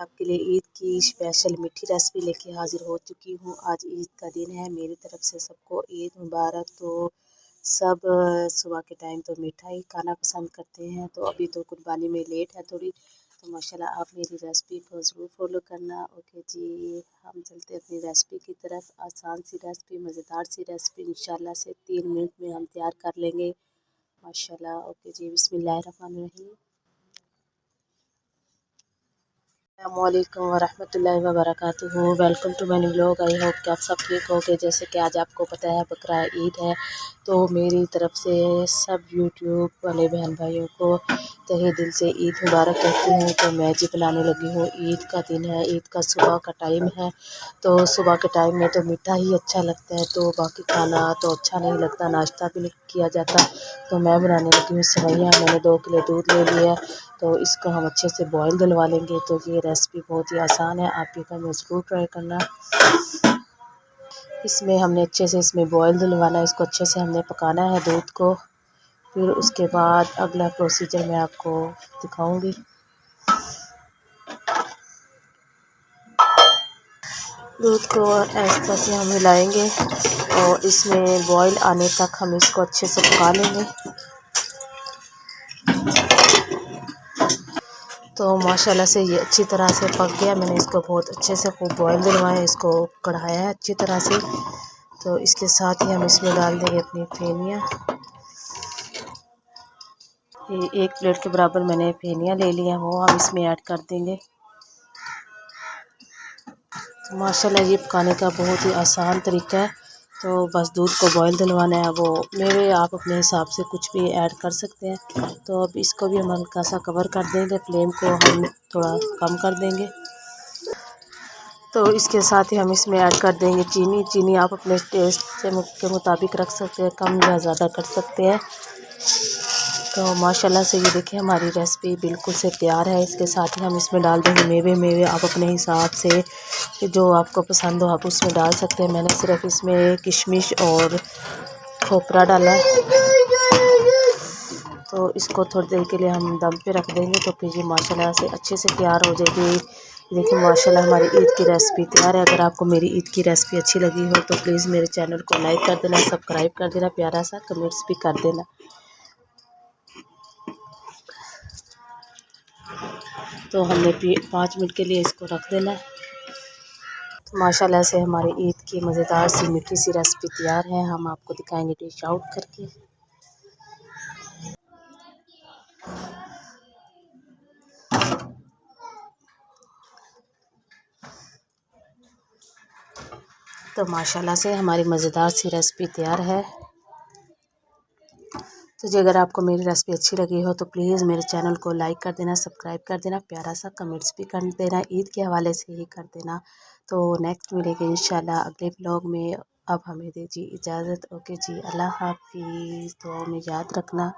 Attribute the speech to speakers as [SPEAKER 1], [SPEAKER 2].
[SPEAKER 1] आपके लिए ईद की स्पेशल मीठी रेसिपी लेके हाजिर हो चुकी हूँ। आज ईद का दिन है, मेरी तरफ से सबको ईद मुबारक। तो सब सुबह के टाइम तो मीठा ही खाना पसंद करते हैं, तो अभी तो कुर्बानी में लेट है थोड़ी, तो माशाल्लाह आप मेरी रेसिपी को ज़रूर फॉलो करना। ओके जी, हम चलते हैं अपनी रेसिपी की तरफ। आसान सी रेसिपी, मज़ेदार सी रेसिपी इंशाल्लाह से 3 मिनट में हम तैयार कर लेंगे माशाल्लाह। ओके जी, बिस्मिल्लाहिर्रहमानिर्रहीम। अस्सलामुअलैकुम वरहमतुल्लाहि वबरकातुहू। Welcome to my new vlog. I hope कि आप सब ठीक होंगे। जैसे कि आज आपको पता है बकरा ईद है, तो मेरी तरफ से सब यूट्यूब वाले बहन भाइयों को तहे दिल से ईद मुबारक कहती हूँ। तो मैं जी बनाने लगी हूँ, ईद का दिन है, ईद का सुबह का टाइम है, तो सुबह के टाइम में तो मीठा ही अच्छा लगता है, तो बाकी खाना तो अच्छा नहीं लगता, नाश्ता भी नहीं किया जाता। तो मैं बनाने लगी हूँ सेवइयाँ। मैंने 2 किलो दूध ले लिया, तो इसको हम अच्छे से बॉईल दिलवा लेंगे। तो ये रेसिपी बहुत ही आसान है, आप भी घर में ज़रूर ट्राई करना। इसमें हमने अच्छे से इसमें बॉईल दिलवाना है, इसको अच्छे से हमने पकाना है दूध को। फिर उसके बाद अगला प्रोसीजर मैं आपको दिखाऊंगी। दूध को इस तरह से हम हिलाएंगे और इसमें बॉईल आने तक हम इसको अच्छे से पका लेंगे। तो माशाल्लाह से ये अच्छी तरह से पक गया। मैंने इसको बहुत अच्छे से खूब बॉईल दिलवाया, इसको कढ़ाया है अच्छी तरह से। तो इसके साथ ही हम इसमें डाल देंगे अपनी फेनियाँ। ये 1 प्लेट के बराबर मैंने फेनियाँ ले लिया, वो हम इसमें ऐड कर देंगे। तो माशाल्लाह ये पकाने का बहुत ही आसान तरीका है। तो बस दूध को बॉईल दिलवाना है, वो मेवे आप अपने हिसाब से कुछ भी ऐड कर सकते हैं। तो अब इसको भी हम हल्का सा कवर कर देंगे, फ्लेम को हम थोड़ा कम कर देंगे। तो इसके साथ ही हम इसमें ऐड कर देंगे चीनी। चीनी आप अपने टेस्ट से के मुताबिक रख सकते हैं, कम या ज़्यादा कर सकते हैं। तो माशाल्लाह से ये देखिए हमारी रेसिपी बिल्कुल से तैयार है। इसके साथ ही हम इसमें डाल देंगे मेवे। मेवे आप अपने हिसाब से जो आपको पसंद हो आप उसमें डाल सकते हैं। मैंने सिर्फ इसमें किशमिश और खोपरा डाला। तो इसको थोड़ी देर के लिए हम दम पे रख देंगे, तो फिर ये माशाल्लाह से अच्छे से तैयार हो जाएगी। देखिए माशाल्लाह हमारी ईद की रेसिपी तैयार है। अगर आपको मेरी ईद की रेसिपी अच्छी लगी हो तो प्लीज़ मेरे चैनल को लाइक कर देना, सब्सक्राइब कर देना, प्यारा सा कमेंट्स भी कर देना। तो हमने 5 मिनट के लिए इसको रख देना। तो माशाल्लाह से हमारी ईद की मज़ेदार सी मीठी सी रेसिपी तैयार है। हम आपको दिखाएंगे डिश आउट करके। तो माशाल्लाह से हमारी मज़ेदार सी रेसिपी तैयार है। तो जी अगर आपको मेरी रेसिपी अच्छी लगी हो तो प्लीज़ मेरे चैनल को लाइक कर देना, सब्सक्राइब कर देना, प्यारा सा कमेंट्स भी कर देना, ईद के हवाले से ही कर देना। तो नेक्स्ट मिलेंगे इंशाल्लाह अगले व्लॉग में। अब हमें दीजिए इजाज़त। ओके जी, अल्लाह हाफिज़। दुआ में याद रखना।